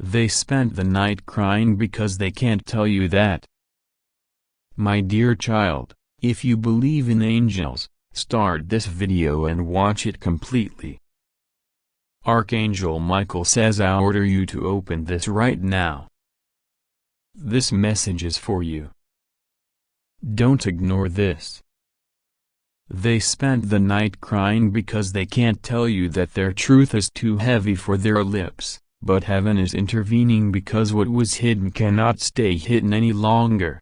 They spent the night crying because they can't tell you that. My dear child, if you believe in angels, start this video and watch it completely. Archangel Michael says I order you to open this right now. This message is for you. Don't ignore this. They spent the night crying because they can't tell you that their truth is too heavy for their lips, but heaven is intervening because what was hidden cannot stay hidden any longer.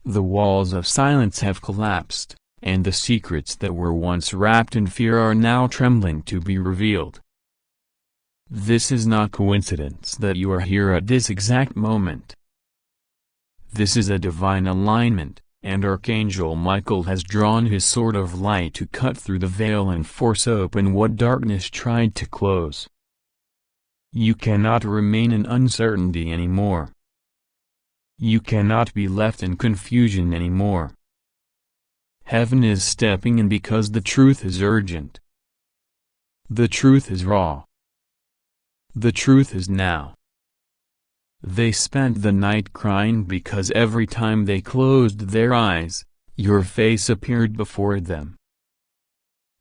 The walls of silence have collapsed, and the secrets that were once wrapped in fear are now trembling to be revealed. This is not coincidence that you are here at this exact moment. This is a divine alignment, and Archangel Michael has drawn his sword of light to cut through the veil and force open what darkness tried to close. You cannot remain in uncertainty anymore. You cannot be left in confusion anymore. Heaven is stepping in because the truth is urgent. The truth is raw. The truth is now. They spent the night crying because every time they closed their eyes, your face appeared before them.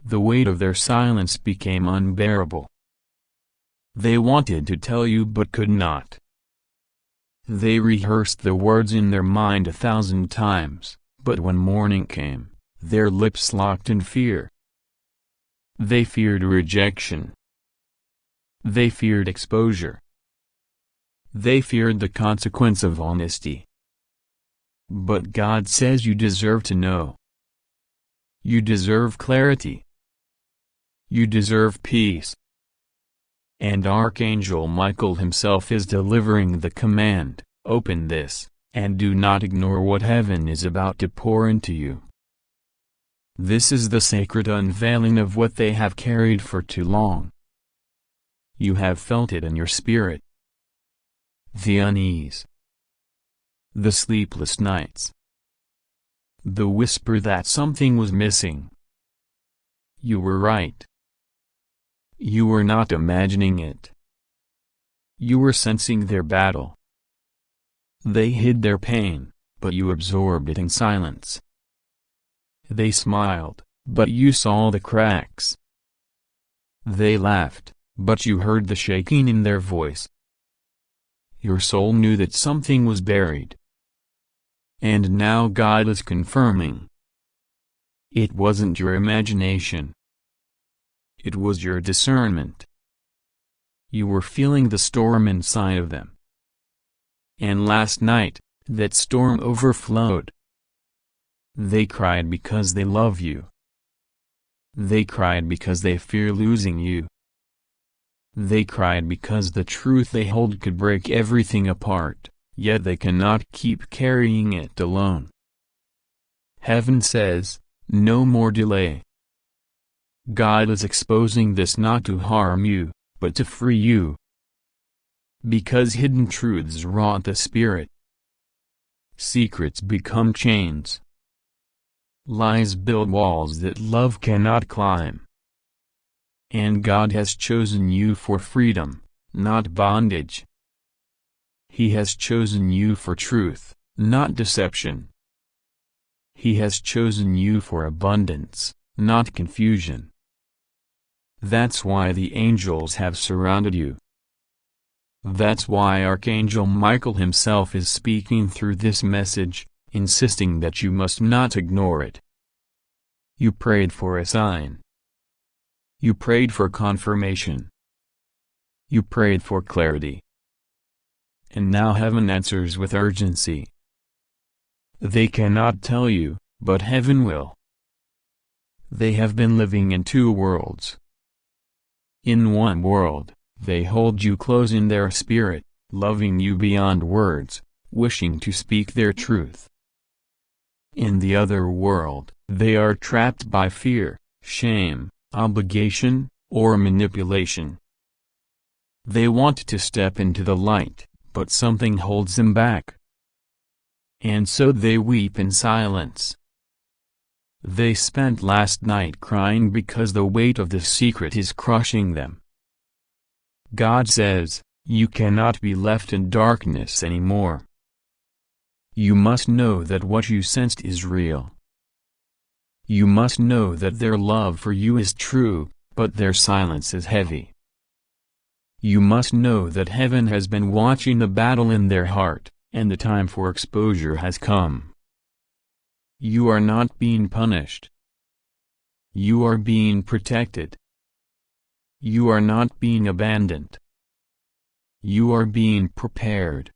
The weight of their silence became unbearable. They wanted to tell you but could not. They rehearsed the words in their mind 1,000 times, but when morning came, their lips locked in fear. They feared rejection. They feared exposure. They feared the consequence of honesty. But God says you deserve to know. You deserve clarity. You deserve peace. And Archangel Michael himself is delivering the command, open this, and do not ignore what heaven is about to pour into you. This is the sacred unveiling of what they have carried for too long. You have felt it in your spirit. The unease. The sleepless nights. The whisper that something was missing. You were right. You were not imagining it. You were sensing their battle. They hid their pain, but you absorbed it in silence. They smiled, but you saw the cracks. They laughed, but you heard the shaking in their voice. Your soul knew that something was buried. And now God is confirming. It wasn't your imagination. It was your discernment. You were feeling the storm inside of them. And last night, that storm overflowed. They cried because they love you. They cried because they fear losing you. They cried because the truth they hold could break everything apart, yet they cannot keep carrying it alone. Heaven says, no more delay. God is exposing this not to harm you, but to free you. Because hidden truths rot the spirit. Secrets become chains. Lies build walls that love cannot climb. And God has chosen you for freedom, not bondage. He has chosen you for truth, not deception. He has chosen you for abundance, not confusion. That's why the angels have surrounded you. That's why Archangel Michael himself is speaking through this message, insisting that you must not ignore it. You prayed for a sign. You prayed for confirmation. You prayed for clarity. And now heaven answers with urgency. They cannot tell you, but heaven will. They have been living in two worlds. In one world, they hold you close in their spirit, loving you beyond words, wishing to speak their truth. In the other world, they are trapped by fear, shame, obligation, or manipulation. They want to step into the light, but something holds them back. And so they weep in silence. They spent last night crying because the weight of the secret is crushing them. God says, You cannot be left in darkness anymore. You must know that what you sensed is real. You must know that their love for you is true, but their silence is heavy. You must know that heaven has been watching the battle in their heart, and the time for exposure has come. You are not being punished. You are being protected. You are not being abandoned. You are being prepared.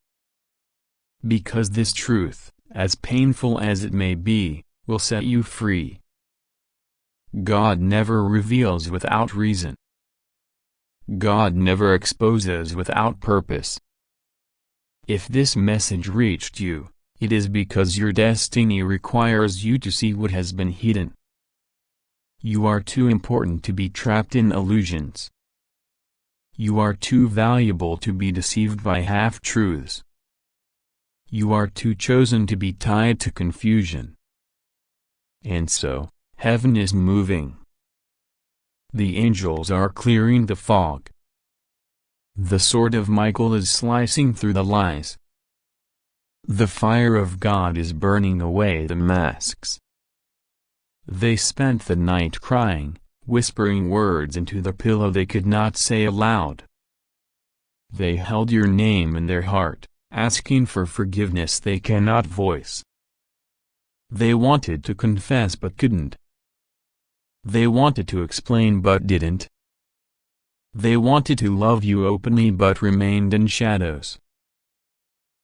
Because this truth, as painful as it may be, will set you free. God never reveals without reason. God never exposes without purpose. If this message reached you, it is because your destiny requires you to see what has been hidden. You are too important to be trapped in illusions. You are too valuable to be deceived by half-truths. You are too chosen to be tied to confusion. And so, heaven is moving. The angels are clearing the fog. The sword of Michael is slicing through the lies. The fire of God is burning away the masks. They spent the night crying, whispering words into the pillow they could not say aloud. They held your name in their heart, asking for forgiveness they cannot voice. They wanted to confess but couldn't. They wanted to explain but didn't. They wanted to love you openly but remained in shadows.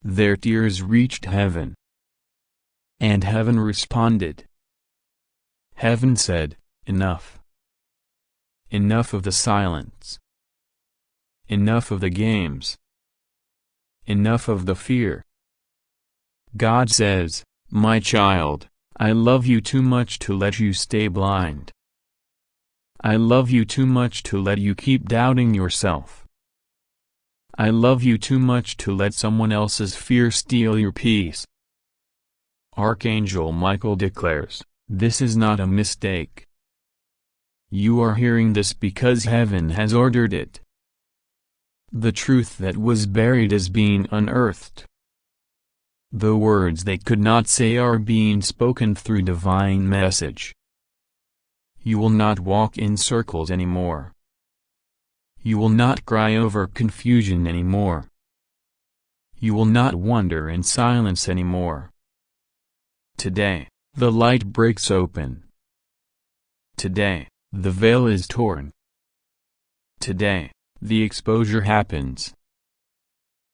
Their tears reached heaven. And heaven responded. Heaven said, "Enough. Enough of the silence. Enough of the games. Enough of the fear." God says, "My child, I love you too much to let you stay blind. I love you too much to let you keep doubting yourself. I love you too much to let someone else's fear steal your peace." Archangel Michael declares, "This is not a mistake. You are hearing this because heaven has ordered it. The truth that was buried is being unearthed. The words they could not say are being spoken through divine message. You will not walk in circles anymore. You will not cry over confusion anymore. You will not wonder in silence anymore. Today, the light breaks open. Today, the veil is torn. Today, the exposure happens.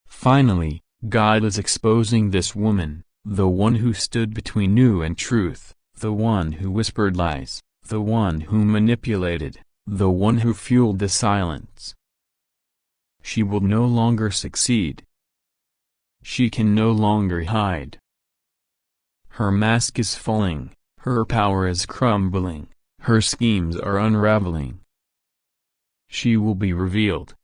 Finally, God is exposing this woman, the one who stood between you and truth, the one who whispered lies, the one who manipulated, the one who fueled the silence. She will no longer succeed. She can no longer hide. Her mask is falling, her power is crumbling, her schemes are unraveling. She will be revealed.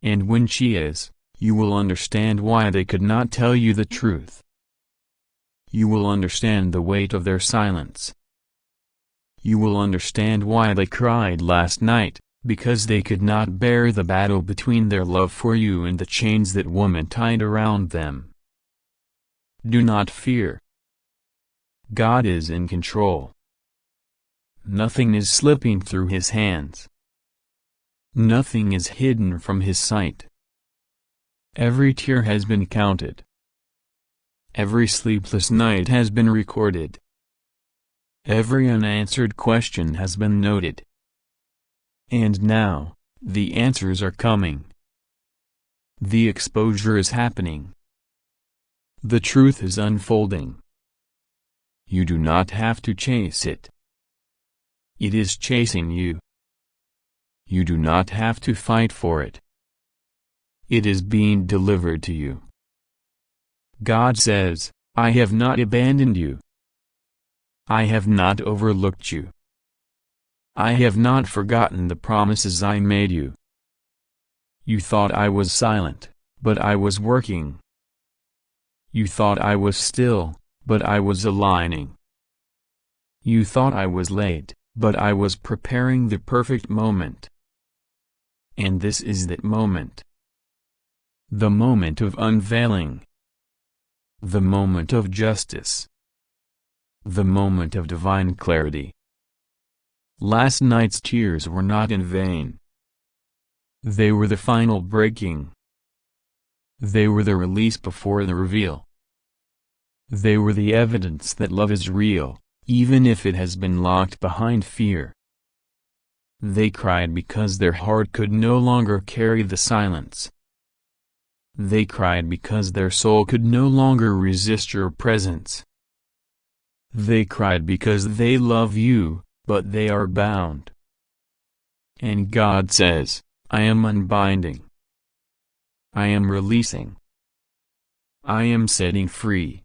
And when she is, you will understand why they could not tell you the truth. You will understand the weight of their silence. You will understand why they cried last night, because they could not bear the battle between their love for you and the chains that woman tied around them. Do not fear. God is in control. Nothing is slipping through his hands. Nothing is hidden from his sight. Every tear has been counted. Every sleepless night has been recorded. Every unanswered question has been noted. And now, the answers are coming. The exposure is happening. The truth is unfolding. You do not have to chase it. It is chasing you. You do not have to fight for it. It is being delivered to you. God says, "I have not abandoned you. I have not overlooked you. I have not forgotten the promises I made you. You thought I was silent, but I was working. You thought I was still, but I was aligning. You thought I was late, but I was preparing the perfect moment. And this is that moment. the moment of unveiling, the moment of justice, the moment of divine clarity. Last night's tears were not in vain. They were the final breaking. They were the release before the reveal. They were the evidence that love is real, even if it has been locked behind fear. They cried because their heart could no longer carry the silence. They cried because their soul could no longer resist your presence. They cried because they love you, but they are bound. And God says, I am unbinding. I am releasing. I am setting free.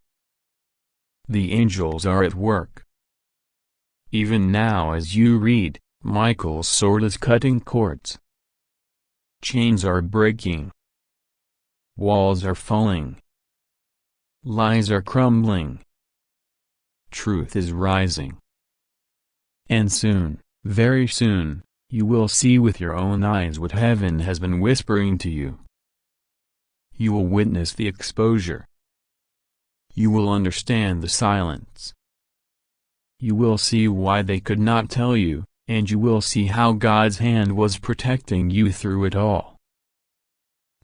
The angels are at work. Even now as you read, Michael's sword is cutting cords. Chains are breaking. Walls are falling. Lies are crumbling. Truth is rising. And soon, very soon, you will see with your own eyes what heaven has been whispering to you. You will witness the exposure. You will understand the silence. You will see why they could not tell you, and you will see how God's hand was protecting you through it all.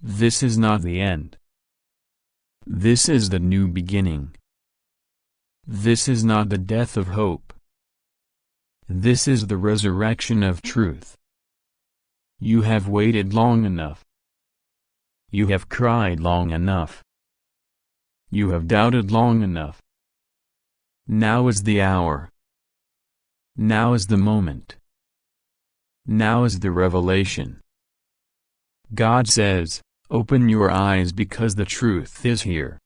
This is not the end. This is the new beginning. This is not the death of hope. This is the resurrection of truth. You have waited long enough. You have cried long enough. You have doubted long enough. Now is the hour. Now is the moment. Now is the revelation. God says, open your eyes because the truth is here.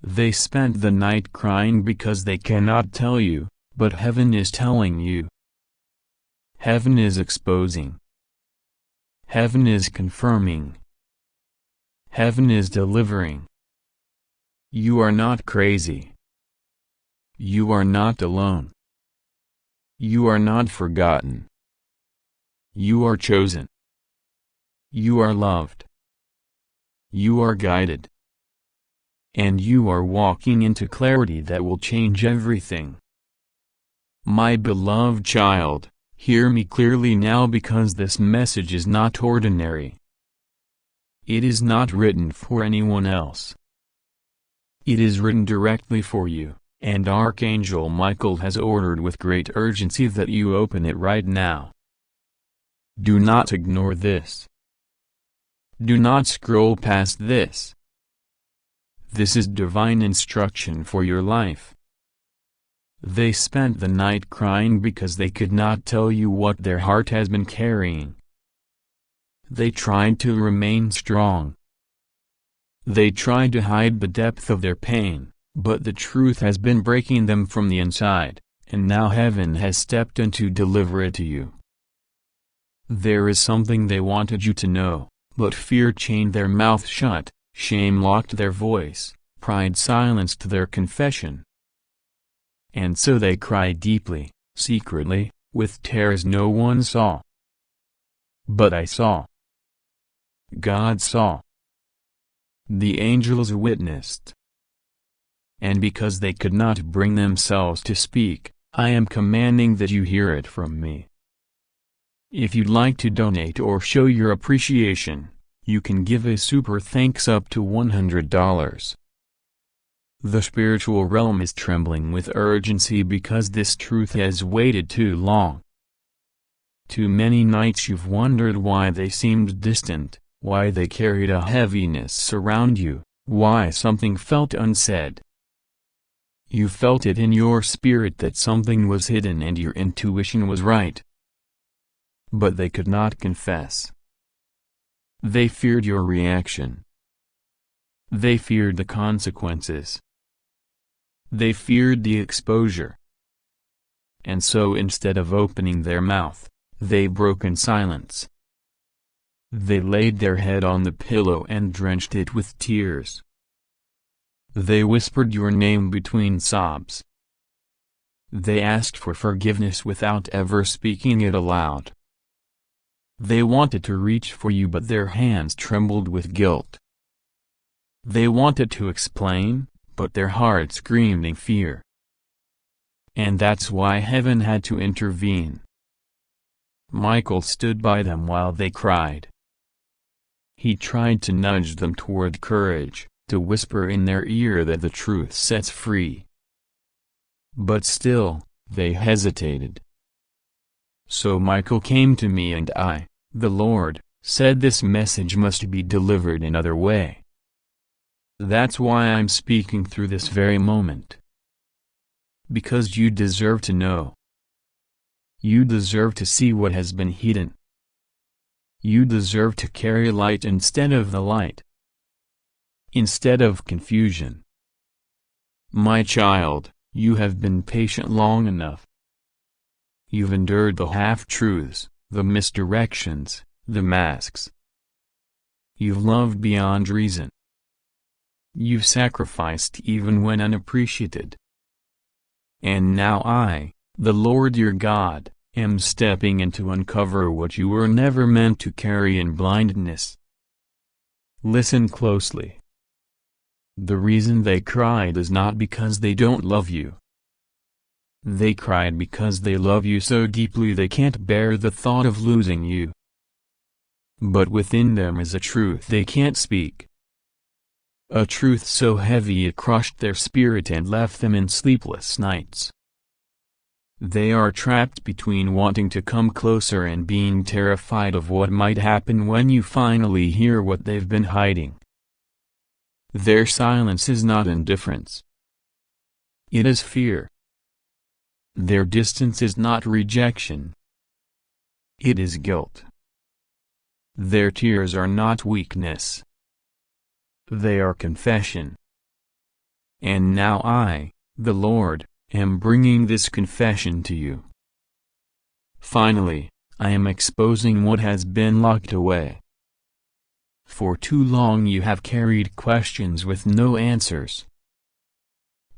They spent the night crying because they cannot tell you, but heaven is telling you. Heaven is exposing. Heaven is confirming. Heaven is delivering. You are not crazy. You are not alone. You are not forgotten. You are chosen. You are loved. You are guided. And you are walking into clarity that will change everything. My beloved child, hear me clearly now because this message is not ordinary. It is not written for anyone else. It is written directly for you, and Archangel Michael has ordered with great urgency that you open it right now. Do not ignore this. Do not scroll past this. This is divine instruction for your life. They spent the night crying because they could not tell you what their heart has been carrying. They tried to remain strong. They tried to hide the depth of their pain, but the truth has been breaking them from the inside, and now heaven has stepped in to deliver it to you. There is something they wanted you to know, but fear chained their mouth shut, shame locked their voice, pride silenced their confession. And so they cried deeply, secretly, with tears no one saw. But I saw. God saw. The angels witnessed. And because they could not bring themselves to speak, I am commanding that you hear it from me. If you'd like to donate or show your appreciation, you can give a super thanks up to $100. The spiritual realm is trembling with urgency because this truth has waited too long. Too many nights you've wondered why they seemed distant, why they carried a heaviness around you, why something felt unsaid. You felt it in your spirit that something was hidden and your intuition was right. But they could not confess. They feared your reaction. They feared the consequences. They feared the exposure. And so instead of opening their mouth, they broke in silence. They laid their head on the pillow and drenched it with tears. They whispered your name between sobs. They asked for forgiveness without ever speaking it aloud. They wanted to reach for you, but their hands trembled with guilt. They wanted to explain, but their hearts screamed in fear. And that's why heaven had to intervene. Michael stood by them while they cried. He tried to nudge them toward courage, to whisper in their ear that the truth sets free. But still, they hesitated. So Michael came to me, and I, the Lord, said this message must be delivered another way. That's why I'm speaking through this very moment. Because you deserve to know. You deserve to see what has been hidden. You deserve to carry light instead of the light. Instead of confusion. My child, you have been patient long enough. You've endured the half-truths, the misdirections, the masks. You've loved beyond reason. You've sacrificed even when unappreciated. And now I, the Lord your God, am stepping in to uncover what you were never meant to carry in blindness. Listen closely. The reason they cried is not because they don't love you. They cried because they love you so deeply they can't bear the thought of losing you. But within them is a truth they can't speak. A truth so heavy it crushed their spirit and left them in sleepless nights. They are trapped between wanting to come closer and being terrified of what might happen when you finally hear what they've been hiding. Their silence is not indifference. It is fear. Their distance is not rejection. It is guilt. Their tears are not weakness. They are confession. And now I, the Lord, am bringing this confession to you. Finally, I am exposing what has been locked away. For too long you have carried questions with no answers.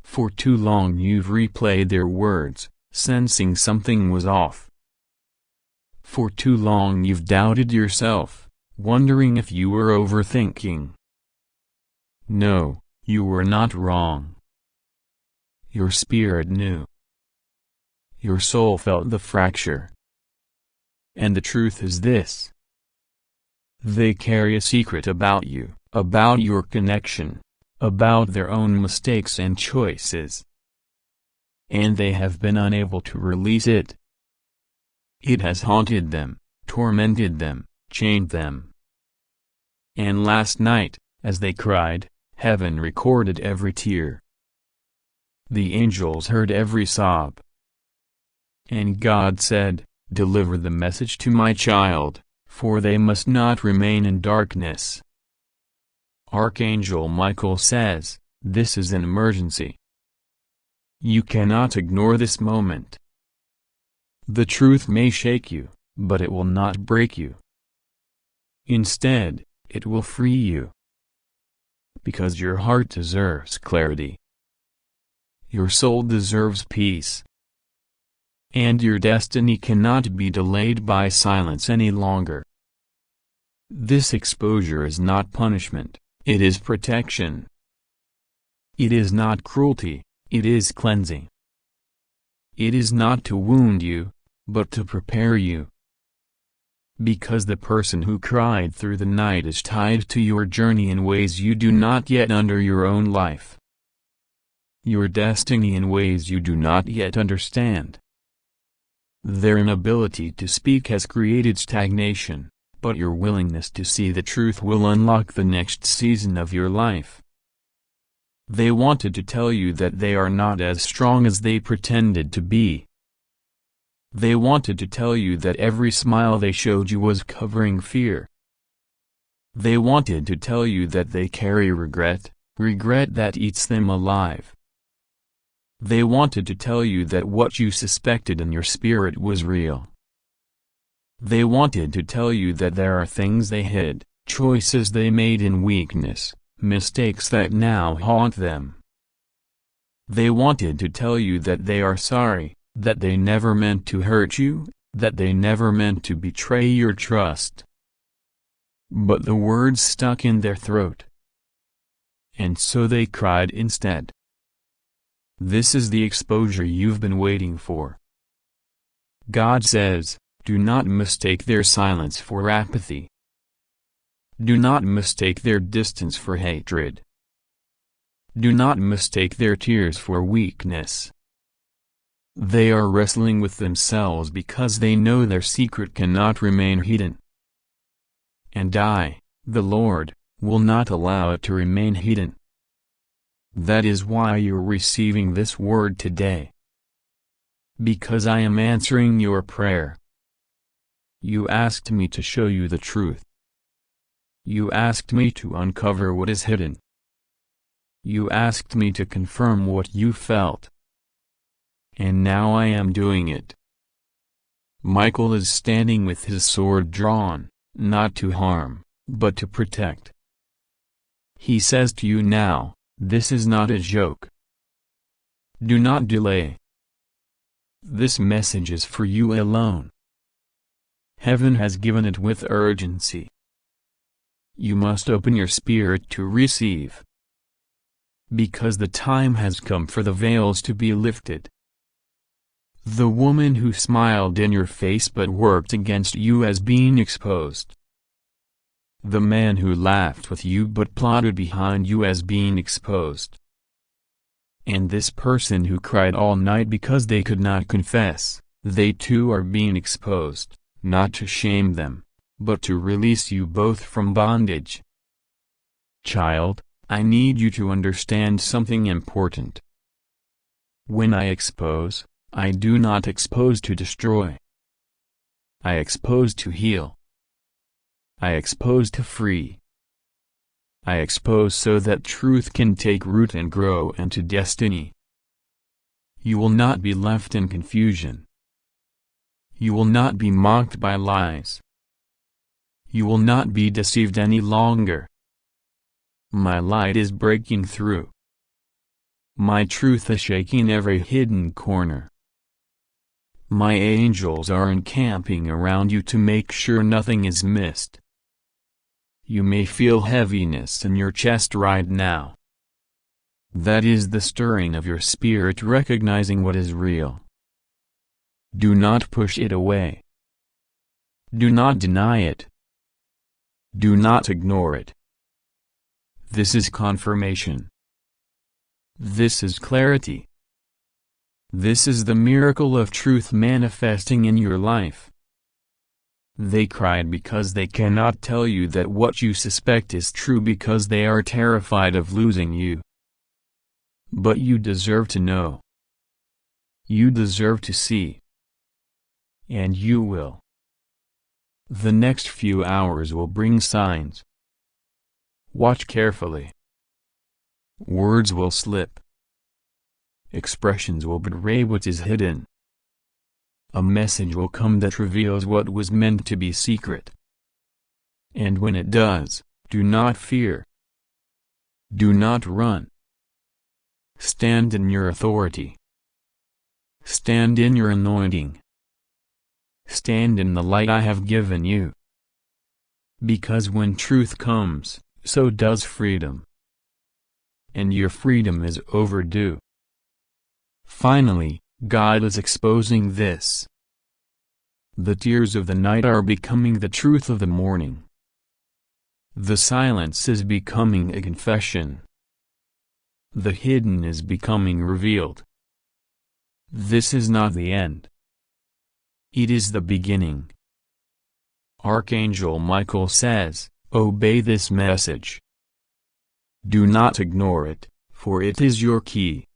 For too long you've replayed their words, sensing something was off. For too long you've doubted yourself, wondering if you were overthinking. No, you were not wrong. Your spirit knew. Your soul felt the fracture. And the truth is this. They carry a secret about you, about your connection, about their own mistakes and choices. And they have been unable to release it. It has haunted them, tormented them, chained them. And last night, as they cried, heaven recorded every tear. The angels heard every sob. And God said, "Deliver the message to my child, for they must not remain in darkness." Archangel Michael says, this is an emergency. You cannot ignore this moment. The truth may shake you, but it will not break you. Instead, it will free you. Because your heart deserves clarity. Your soul deserves peace. And your destiny cannot be delayed by silence any longer. This exposure is not punishment, it is protection. It is not cruelty, it is cleansing. It is not to wound you, but to prepare you. Because the person who cried through the night is tied to your journey in ways you do not yet under your own life. Your destiny in ways you do not yet understand. Their inability to speak has created stagnation, but your willingness to see the truth will unlock the next season of your life. They wanted to tell you that they are not as strong as they pretended to be. They wanted to tell you that every smile they showed you was covering fear. They wanted to tell you that they carry regret, regret that eats them alive. They wanted to tell you that what you suspected in your spirit was real. They wanted to tell you that there are things they hid, choices they made in weakness, mistakes that now haunt them. They wanted to tell you that they are sorry, that they never meant to hurt you, that they never meant to betray your trust. But the words stuck in their throat. And so they cried instead. This is the exposure you've been waiting for. God says, do not mistake their silence for apathy. Do not mistake their distance for hatred. Do not mistake their tears for weakness. They are wrestling with themselves because they know their secret cannot remain hidden. And I, the Lord, will not allow it to remain hidden. That is why you're receiving this word today. Because I am answering your prayer. You asked me to show you the truth. You asked me to uncover what is hidden. You asked me to confirm what you felt. And now I am doing it. Michael is standing with his sword drawn, not to harm, but to protect. He says to you now, this is not a joke. Do not delay. This message is for you alone. Heaven has given it with urgency. You must open your spirit to receive. Because the time has come for the veils to be lifted. The woman who smiled in your face but worked against you as being exposed. The man who laughed with you but plotted behind you as being exposed. And this person who cried all night because they could not confess, they too are being exposed, not to shame them, but to release you both from bondage. Child, I need you to understand something important. When I expose, I do not expose to destroy. I expose to heal. I expose to free. I expose so that truth can take root and grow into destiny. You will not be left in confusion. You will not be mocked by lies. You will not be deceived any longer. My light is breaking through. My truth is shaking every hidden corner. My angels are encamping around you to make sure nothing is missed. You may feel heaviness in your chest right now. That is the stirring of your spirit recognizing what is real. Do not push it away. Do not deny it. Do not ignore it. This is confirmation. This is clarity. This is the miracle of truth manifesting in your life. They cried because they cannot tell you that what you suspect is true because they are terrified of losing you. But you deserve to know. You deserve to see. And you will. The next few hours will bring signs. Watch carefully. Words will slip. Expressions will betray what is hidden. A message will come that reveals what was meant to be secret. And when it does, do not fear. Do not run. Stand in your authority. Stand in your anointing. Stand in the light I have given you. Because when truth comes, so does freedom. And your freedom is overdue. Finally, God is exposing this. The tears of the night are becoming the truth of the morning. The silence is becoming a confession. The hidden is becoming revealed. This is not the end. It is the beginning. Archangel Michael says, obey this message. Do not ignore it, for it is your key.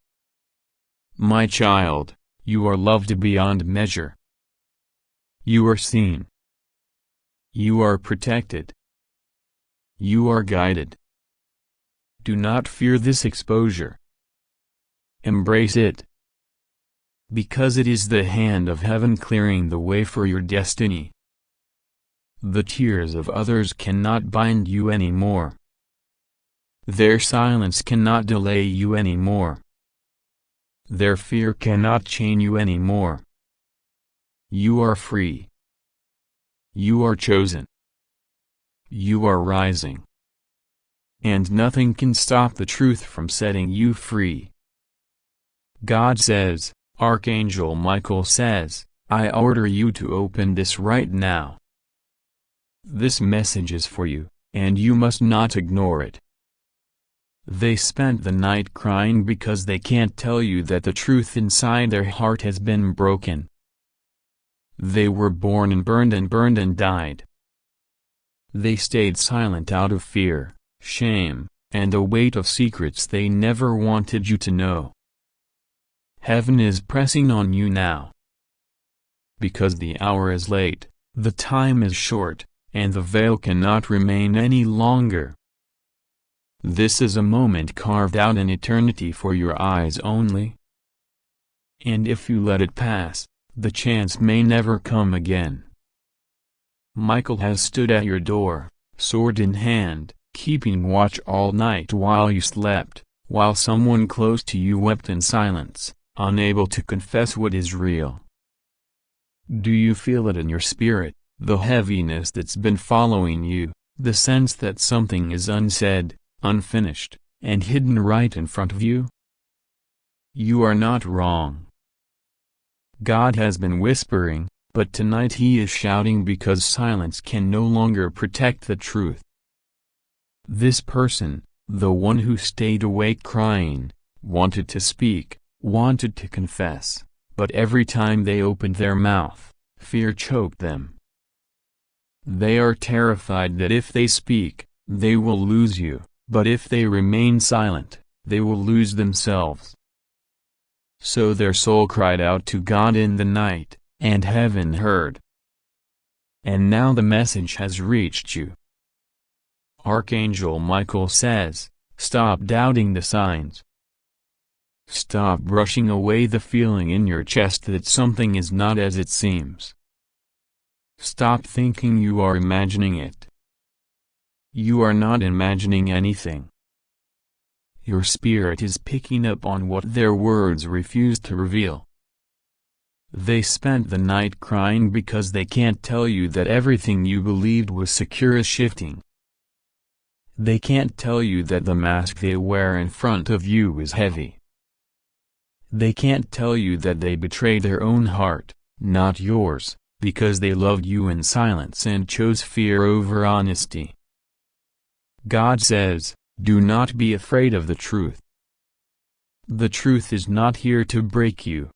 My child, you are loved beyond measure. You are seen. You are protected. You are guided. Do not fear this exposure. Embrace it. Because it is the hand of heaven clearing the way for your destiny. The tears of others cannot bind you anymore. Their silence cannot delay you anymore. Their fear cannot chain you anymore. You are free. You are chosen. You are rising. And nothing can stop the truth from setting you free. God says, Archangel Michael says, I order you to open this right now. This message is for you, and you must not ignore it. They spent the night crying because they can't tell you that the truth inside their heart has been broken. They were born and burned and died. They stayed silent out of fear, shame, and a weight of secrets they never wanted you to know. Heaven is pressing on you now. Because the hour is late, the time is short, and the veil cannot remain any longer. This is a moment carved out in eternity for your eyes only. And if you let it pass, the chance may never come again. Michael has stood at your door, sword in hand, keeping watch all night while you slept, while someone close to you wept in silence, unable to confess what is real. Do you feel it in your spirit, the heaviness that's been following you, the sense that something is unsaid, unfinished, and hidden right in front of you? You are not wrong. God has been whispering, but tonight he is shouting because silence can no longer protect the truth. This person, the one who stayed awake crying, wanted to speak, wanted to confess, but every time they opened their mouth, fear choked them. They are terrified that if they speak, they will lose you, but if they remain silent, they will lose themselves. So their soul cried out to God in the night, and heaven heard. And now the message has reached you. Archangel Michael says, stop doubting the signs. Stop brushing away the feeling in your chest that something is not as it seems. Stop thinking you are imagining it. You are not imagining anything. Your spirit is picking up on what their words refuse to reveal. They spent the night crying because they can't tell you that everything you believed was secure is shifting. They can't tell you that the mask they wear in front of you is heavy. They can't tell you that they betrayed their own heart, not yours, because they loved you in silence and chose fear over honesty. God says, do not be afraid of the truth. The truth is not here to break you.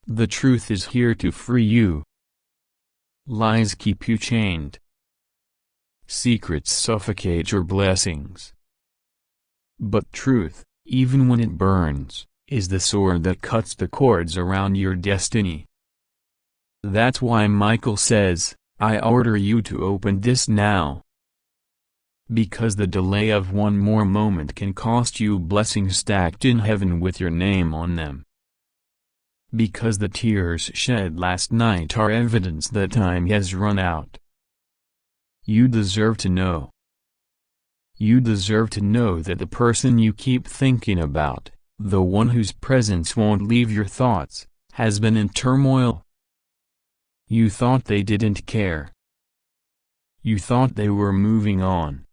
The truth is here to free you. Lies keep you chained. Secrets suffocate your blessings. But truth, even when it burns, is the sword that cuts the cords around your destiny. That's why Michael says, I order you to open this now. Because the delay of one more moment can cost you blessings stacked in heaven with your name on them. Because the tears shed last night are evidence that time has run out. You deserve to know. You deserve to know that the person you keep thinking about, the one whose presence won't leave your thoughts, has been in turmoil. You thought they didn't care. You thought they were moving on.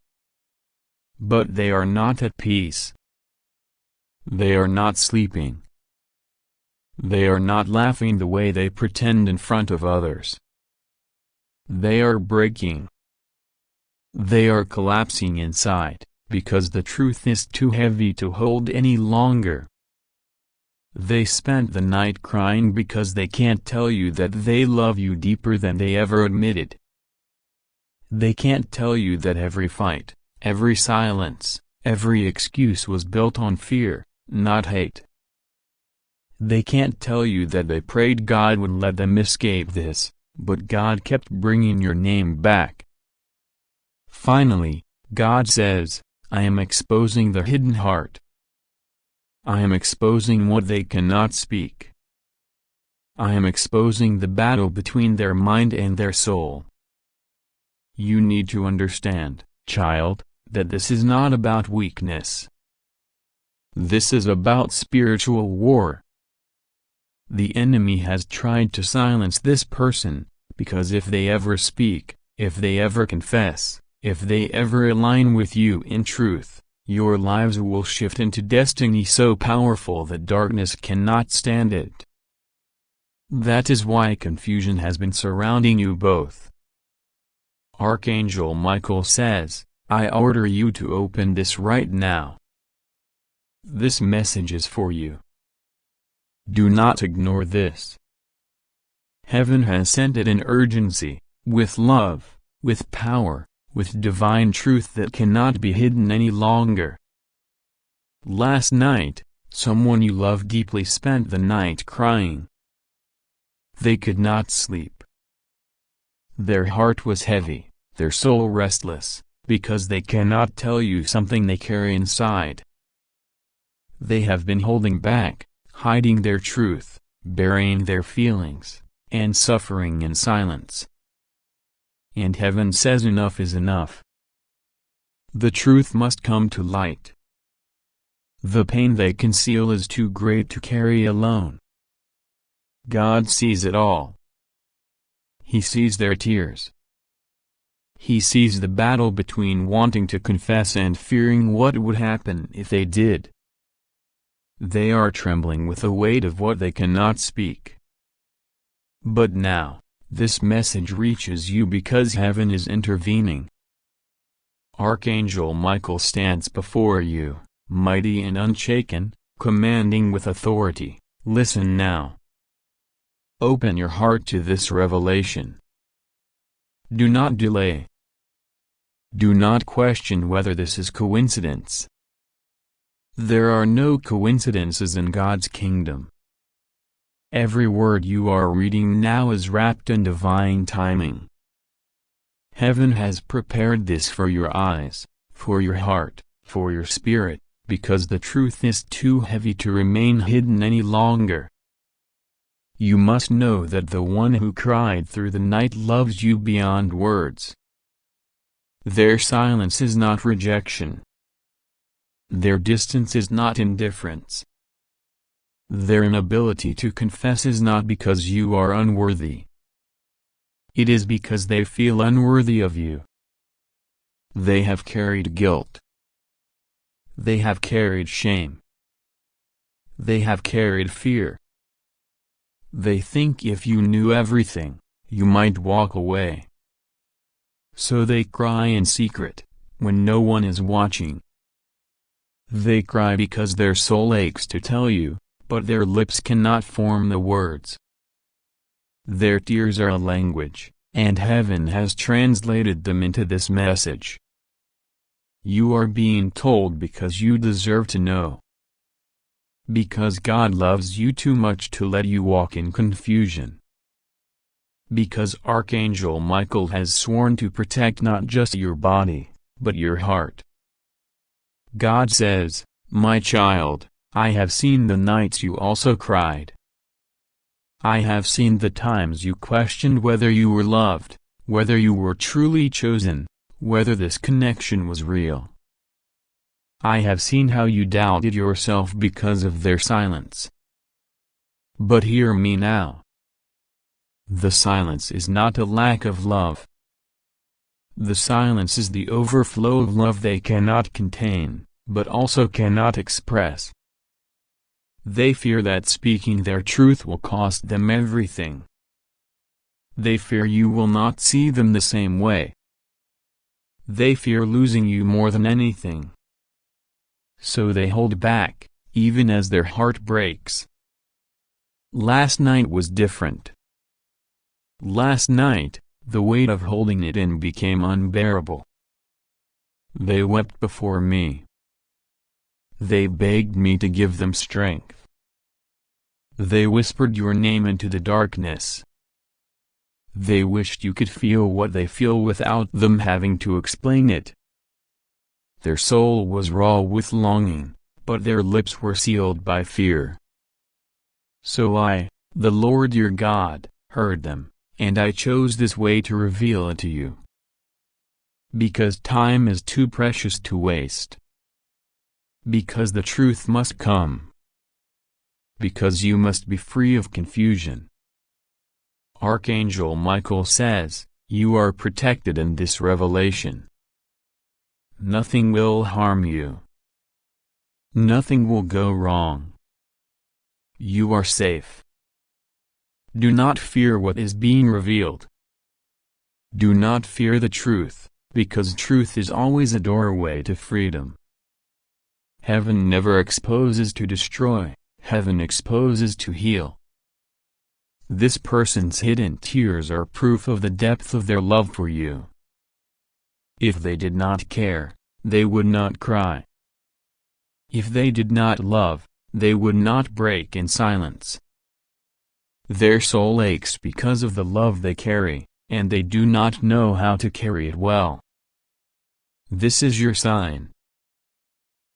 But they are not at peace. They are not sleeping. They are not laughing the way they pretend in front of others. They are breaking. They are collapsing inside, because the truth is too heavy to hold any longer. They spent the night crying because they can't tell you that they love you deeper than they ever admitted. They can't tell you that every fight, every silence, every excuse was built on fear, not hate. They can't tell you that they prayed God would let them escape this, but God kept bringing your name back. Finally, God says, I am exposing the hidden heart. I am exposing what they cannot speak. I am exposing the battle between their mind and their soul. You need to understand, child, that this is not about weakness. This is about spiritual war. The enemy has tried to silence this person, because if they ever speak, if they ever confess, if they ever align with you in truth, your lives will shift into destiny so powerful that darkness cannot stand it. That is why confusion has been surrounding you both. Archangel Michael says, I order you to open this right now. This message is for you. Do not ignore this. Heaven has sent it in urgency, with love, with power, with divine truth that cannot be hidden any longer. Last night, someone you love deeply spent the night crying. They could not sleep. Their heart was heavy, their soul restless, because they cannot tell you something they carry inside. They have been holding back, hiding their truth, burying their feelings, and suffering in silence. And heaven says enough is enough. The truth must come to light. The pain they conceal is too great to carry alone. God sees it all. He sees their tears. He sees the battle between wanting to confess and fearing what would happen if they did. They are trembling with the weight of what they cannot speak. But now, this message reaches you because heaven is intervening. Archangel Michael stands before you, mighty and unshaken, commanding with authority. Listen now. Open your heart to this revelation. Do not delay. Do not question whether this is coincidence. There are no coincidences in God's kingdom. Every word you are reading now is wrapped in divine timing. Heaven has prepared this for your eyes, for your heart, for your spirit, because the truth is too heavy to remain hidden any longer. You must know that the one who cried through the night loves you beyond words. Their silence is not rejection. Their distance is not indifference. Their inability to confess is not because you are unworthy. It is because they feel unworthy of you. They have carried guilt. They have carried shame. They have carried fear. They think if you knew everything, you might walk away. So they cry in secret, when no one is watching. They cry because their soul aches to tell you, but their lips cannot form the words. Their tears are a language, and heaven has translated them into this message. You are being told because you deserve to know. Because God loves you too much to let you walk in confusion. Because Archangel Michael has sworn to protect not just your body, but your heart. God says, my child, I have seen the nights you also cried. I have seen the times you questioned whether you were loved, whether you were truly chosen, whether this connection was real. I have seen how you doubted yourself because of their silence. But hear me now. The silence is not a lack of love. The silence is the overflow of love they cannot contain, but also cannot express. They fear that speaking their truth will cost them everything. They fear you will not see them the same way. They fear losing you more than anything. So they hold back, even as their heart breaks. Last night was different. Last night, the weight of holding it in became unbearable. They wept before me. They begged me to give them strength. They whispered your name into the darkness. They wished you could feel what they feel without them having to explain it. Their soul was raw with longing, but their lips were sealed by fear. So I, the Lord your God, heard them, and I chose this way to reveal it to you. Because time is too precious to waste. Because the truth must come. because you must be free of confusion. Archangel Michael says, you are protected in this revelation. Nothing will harm you. Nothing will go wrong. You are safe. Do not fear what is being revealed. Do not fear the truth, because truth is always a doorway to freedom. Heaven never exposes to destroy, heaven exposes to heal. This person's hidden tears are proof of the depth of their love for you. If they did not care, they would not cry. If they did not love, they would not break in silence. Their soul aches because of the love they carry, and they do not know how to carry it well. This is your sign.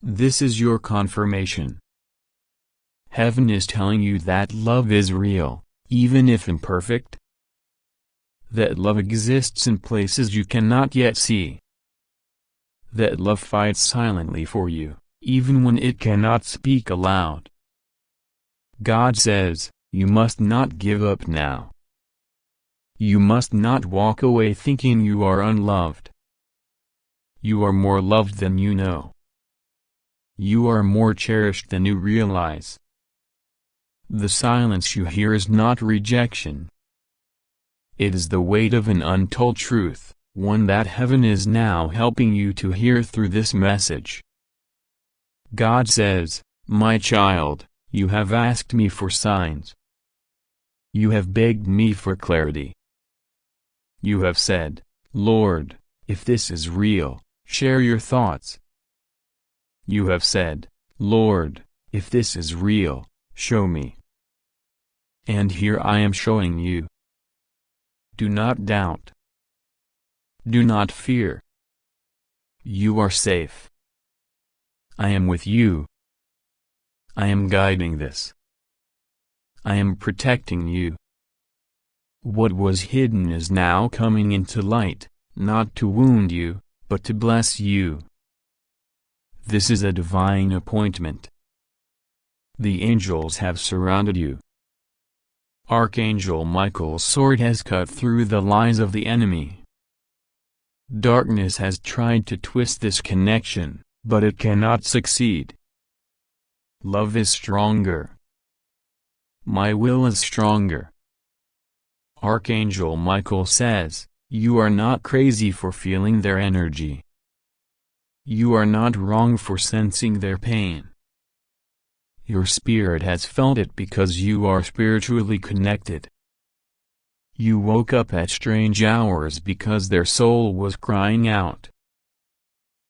This is your confirmation. Heaven is telling you that love is real, even if imperfect. That love exists in places you cannot yet see. That love fights silently for you, even when it cannot speak aloud. God says, you must not give up now. You must not walk away thinking you are unloved. You are more loved than you know. You are more cherished than you realize. The silence you hear is not rejection. It is the weight of an untold truth, one that heaven is now helping you to hear through this message. God says, my child, you have asked me for signs. You have begged me for clarity. You have said, Lord, if this is real, share your thoughts. You have said, Lord, if this is real, show me. And here I am showing you. Do not doubt. Do not fear. You are safe. I am with you. I am guiding this. I am protecting you. What was hidden is now coming into light, not to wound you, but to bless you. This is a divine appointment. The angels have surrounded you. Archangel Michael's sword has cut through the lies of the enemy. Darkness has tried to twist this connection, but it cannot succeed. Love is stronger. My will is stronger. Archangel Michael says, you are not crazy for feeling their energy. You are not wrong for sensing their pain. Your spirit has felt it because you are spiritually connected. You woke up at strange hours because their soul was crying out.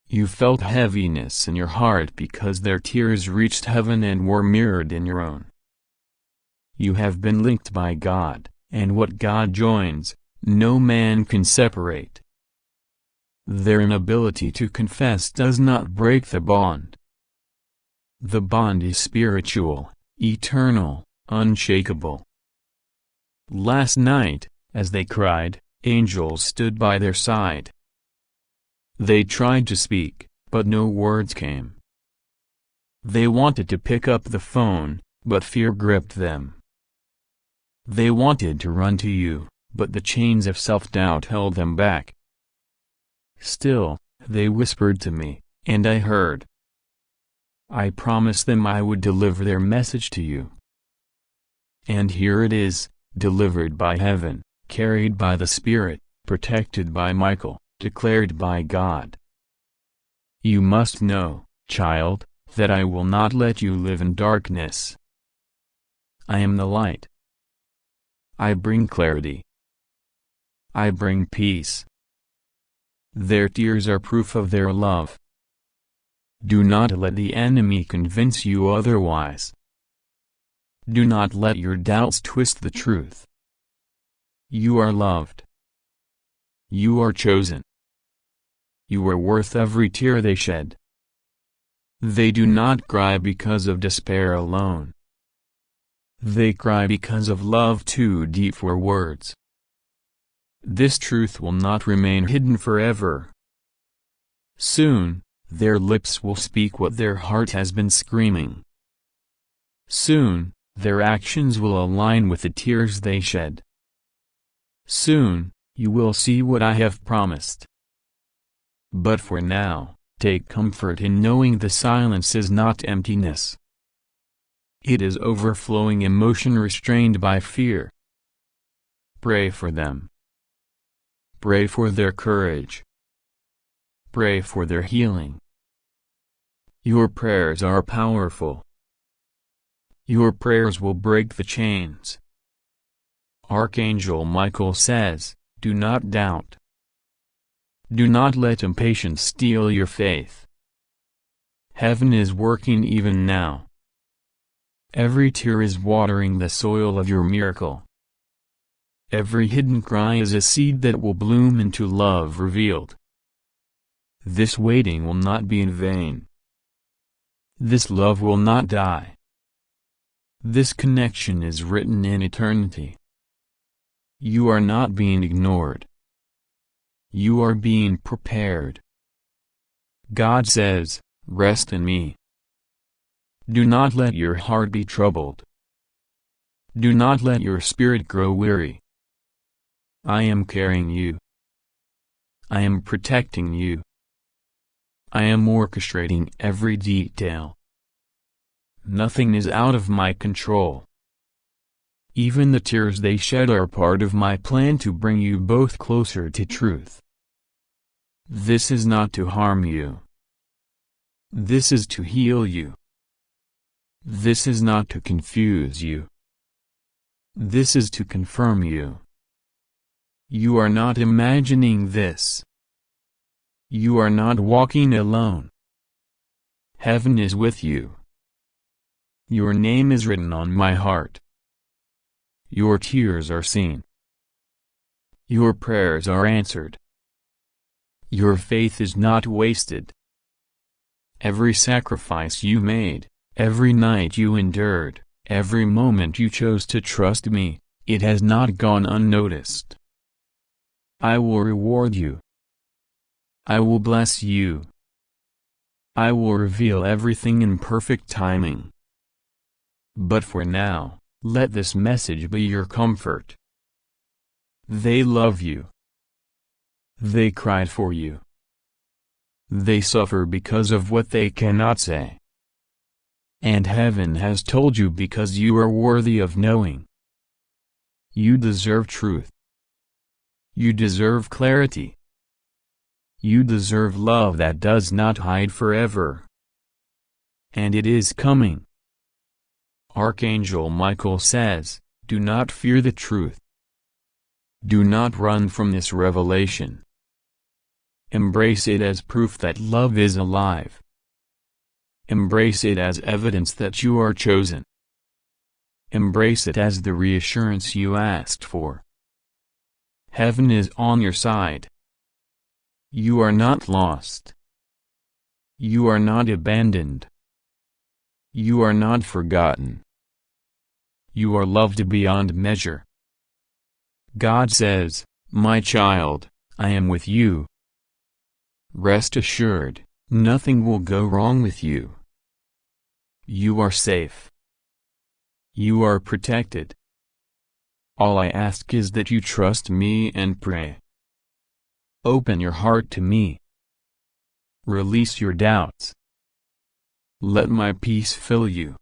You felt heaviness in your heart because their tears reached heaven and were mirrored in your own. You have been linked by God, and what God joins, no man can separate. Their inability to confess does not break the bond. The bond is spiritual, eternal, unshakable. Last night, as they cried, angels stood by their side. They tried to speak, but no words came. They wanted to pick up the phone, but fear gripped them. They wanted to run to you, but the chains of self-doubt held them back. Still, they whispered to me, and I heard. I promised them I would deliver their message to you. And here it is, delivered by heaven, carried by the Spirit, protected by Michael, declared by God. You must know, child, that I will not let you live in darkness. I am the light. I bring clarity. I bring peace. Their tears are proof of their love. Do not let the enemy convince you otherwise. Do not let your doubts twist the truth. You are loved. You are chosen. You are worth every tear they shed. They do not cry because of despair alone. They cry because of love too deep for words. This truth will not remain hidden forever. Soon, their lips will speak what their heart has been screaming. Soon, their actions will align with the tears they shed. Soon, you will see what I have promised. But for now, take comfort in knowing the silence is not emptiness. It is overflowing emotion restrained by fear. Pray for them. Pray for their courage. Pray for their healing. Your prayers are powerful. Your prayers will break the chains. Archangel Michael says, do not doubt. Do not let impatience steal your faith. Heaven is working even now. Every tear is watering the soil of your miracle. Every hidden cry is a seed that will bloom into love revealed. This waiting will not be in vain. This love will not die. This connection is written in eternity. You are not being ignored. You are being prepared. God says, rest in me. Do not let your heart be troubled. Do not let your spirit grow weary. I am carrying you. I am protecting you. I am orchestrating every detail. Nothing is out of my control. Even the tears they shed are part of my plan to bring you both closer to truth. This is not to harm you. This is to heal you. This is not to confuse you. This is to confirm you. You are not imagining this. You are not walking alone. Heaven is with you. Your name is written on my heart. Your tears are seen. Your prayers are answered. Your faith is not wasted. Every sacrifice you made, every night you endured, every moment you chose to trust me, it has not gone unnoticed. I will reward you. I will bless you. I will reveal everything in perfect timing. But for now, let this message be your comfort. They love you. They cried for you. They suffer because of what they cannot say. And heaven has told you because you are worthy of knowing. You deserve truth. You deserve clarity. You deserve love that does not hide forever. And it is coming. Archangel Michael says, do not fear the truth. Do not run from this revelation. Embrace it as proof that love is alive. Embrace it as evidence that you are chosen. Embrace it as the reassurance you asked for. Heaven is on your side. You are not lost. You are not abandoned. You are not forgotten. You are loved beyond measure. God says, my child, I am with you. Rest assured, nothing will go wrong with you. You are safe. You are protected. All I ask is that you trust me and pray. Open your heart to me. Release your doubts. Let my peace fill you.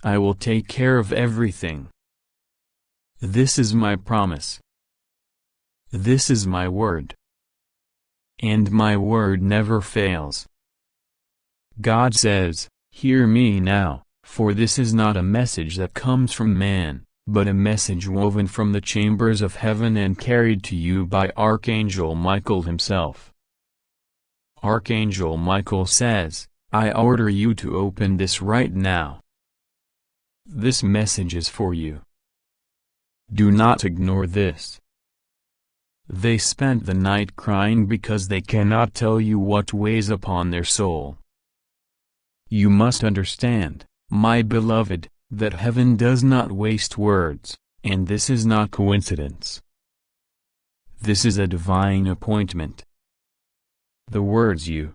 I will take care of everything. This is my promise. This is my word. And my word never fails. God says, hear me now, for this is not a message that comes from man, but a message woven from the chambers of heaven and carried to you by Archangel Michael himself. Archangel Michael says, I order you to open this right now. This message is for you. Do not ignore this. They spent the night crying because they cannot tell you what weighs upon their soul. You must understand, my beloved, that heaven does not waste words, and this is not coincidence. This is a divine appointment. The words you